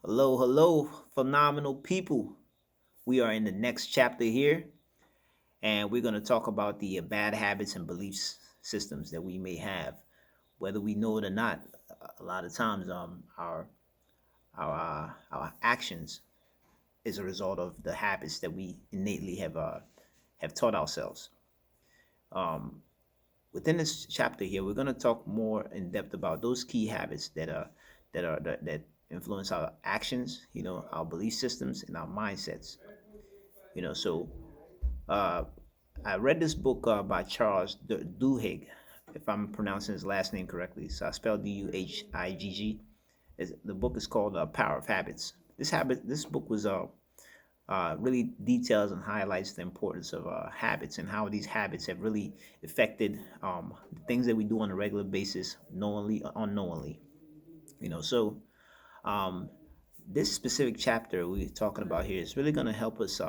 Hello, hello, phenomenal people. We are in the next chapter here, and we're going to talk about the bad habits and beliefs systems that we may have, whether we know it or not. A lot of times, our actions is a result of the habits that we innately have taught ourselves. Um, Within this chapter here, we're going to talk more in depth about those key habits that influence our actions, our belief systems and our mindsets. So uh, I read this book by Charles Duhigg, if I'm pronouncing his last name correctly. So I spelled Duhigg. The book is called Power of Habits. This book was really details and highlights the importance of habits and how these habits have really affected the things that we do on a regular basis, knowingly or unknowingly. So um, this specific chapter we're talking about here is really going to help us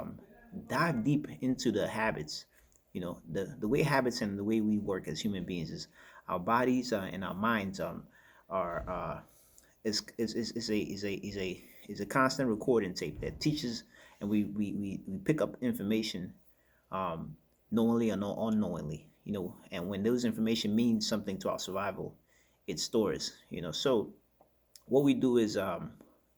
dive deep into the habits. The way habits and the way we work as human beings is our bodies and our minds are is a constant recording tape that teaches, and we pick up information um, knowingly or no unknowingly. And when those information means something to our survival, it stores. So what we do is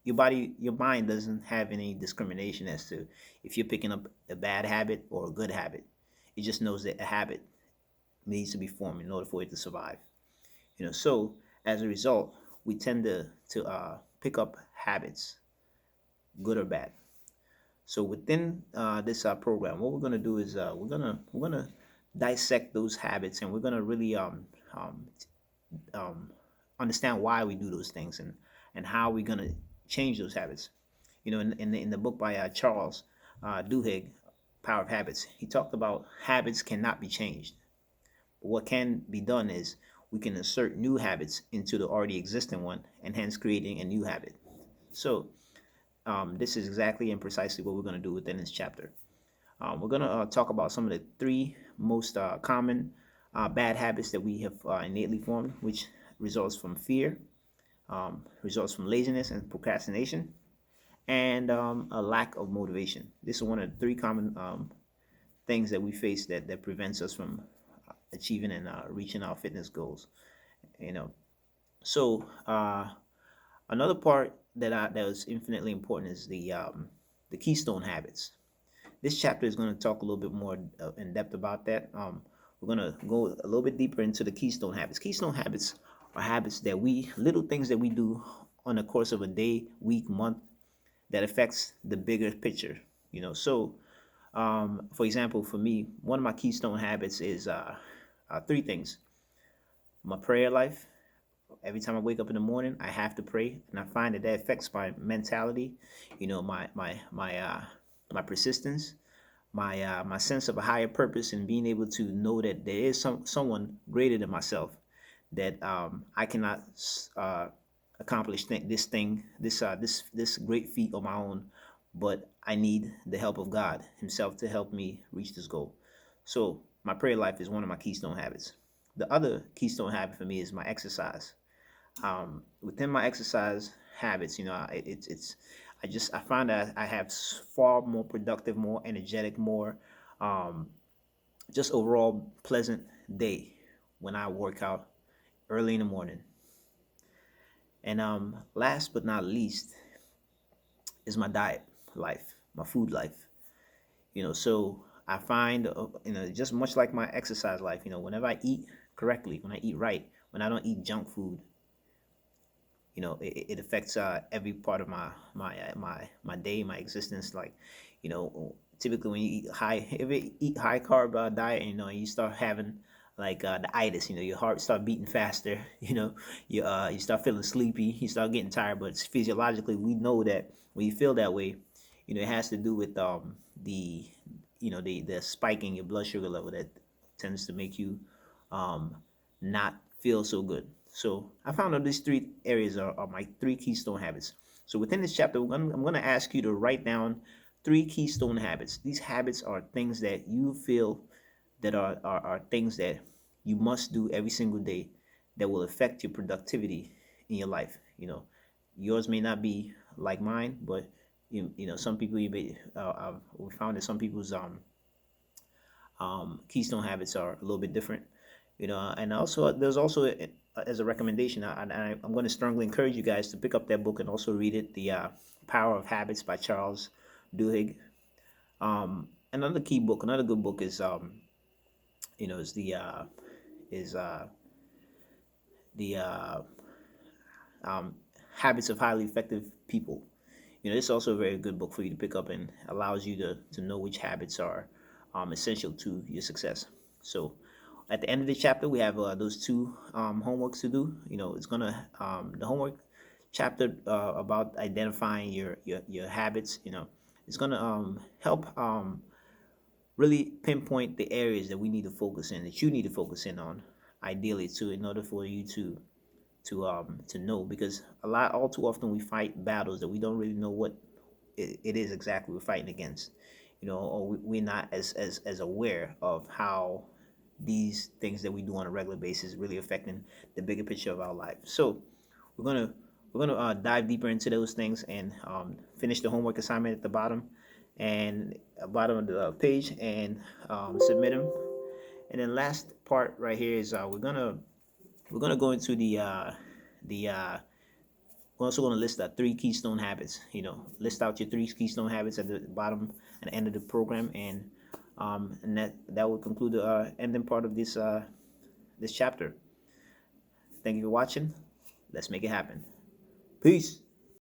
your mind doesn't have any discrimination as to if you're picking up a bad habit or a good habit. It just knows that a habit needs to be formed in order for it to survive. So as a result, we tend to pick up habits, good or bad. So within this program, what we're gonna do is we're gonna dissect those habits, and we're gonna really um, um, understand why we do those things, and how we're gonna change those habits. In the book by Charles Duhigg, Power of Habits, he talked about habits cannot be changed. But what can be done is we can insert new habits into the already existing one, and hence creating a new habit. So this is exactly and precisely what we're going to do within this chapter. We're going to talk about some of the three most common bad habits that we have innately formed, which results from fear, results from laziness and procrastination, and a lack of motivation. This is one of the three common things that we face that prevents us from achieving and reaching our fitness goals. You know, so another part that was infinitely important is the keystone habits. This chapter is going to talk a little bit more in depth about that. We're going to go a little bit deeper into the keystone habits. Keystone habits are habits that little things that we do on the course of a day, week, month, that affects the bigger picture. So for example, for me, one of my keystone habits is three things: my prayer life. Every time I wake up in the morning, I have to pray, and I find that affects my mentality. My persistence, my sense of a higher purpose, and being able to know that there is someone greater than myself, that I cannot uh, accomplish this great feat on my own, but I need the help of God Himself to help me reach this goal. So my prayer life is one of my keystone habits. The other keystone habit for me is my exercise. Within my exercise habits, I find that I have far more productive, more energetic, more um, just overall pleasant day when I work out early in the morning. And last but not least is my diet life, my food life. So I find, just much like my exercise life, whenever I eat correctly, when I eat right, when I don't eat junk food, it affects every part of my day, my existence. Like, typically when you eat high, if you eat high carb diet, you start having like the itis. Your heart start beating faster. You start feeling sleepy. You start getting tired. But physiologically, we know that when you feel that way, it has to do with the the spike in your blood sugar level that tends to make you um, not feel so good. So I found out these three areas are my three keystone habits. So within this chapter, I'm going to ask you to write down three keystone habits. These habits are things that you feel that are things that you must do every single day that will affect your productivity in your life. Yours may not be like mine, but you know, some people we found that some people's keystone habits are a little bit different, you know. And also there's also as a recommendation, I'm going to strongly encourage you guys to pick up that book and also read it, the Power of Habits by Charles Duhigg. Another key book, another good book is you know, is is uh, the Habits of Highly Effective People. You know, this is also a very good book for you to pick up and allows you to know which habits are essential to your success. So at the end of the chapter, we have those two homeworks to do. You know, it's gonna the homework chapter about identifying your habits. You know, it's gonna help really pinpoint the areas that we need to focus in, that you need to focus in on, ideally, too, in order for you to know, because all too often we fight battles that we don't really know what it is exactly we're fighting against, you know, or we're not as aware of how these things that we do on a regular basis really affecting the bigger picture of our life. So we're gonna dive deeper into those things and finish the homework assignment at the bottom and bottom of the page, and submit them. And then last part right here is we're gonna go into the we're also going to list out three keystone habits. You know, list out your three keystone habits at the bottom and end of the program, and that will conclude the ending part of this chapter. Thank you for watching. Let's make it happen. Peace.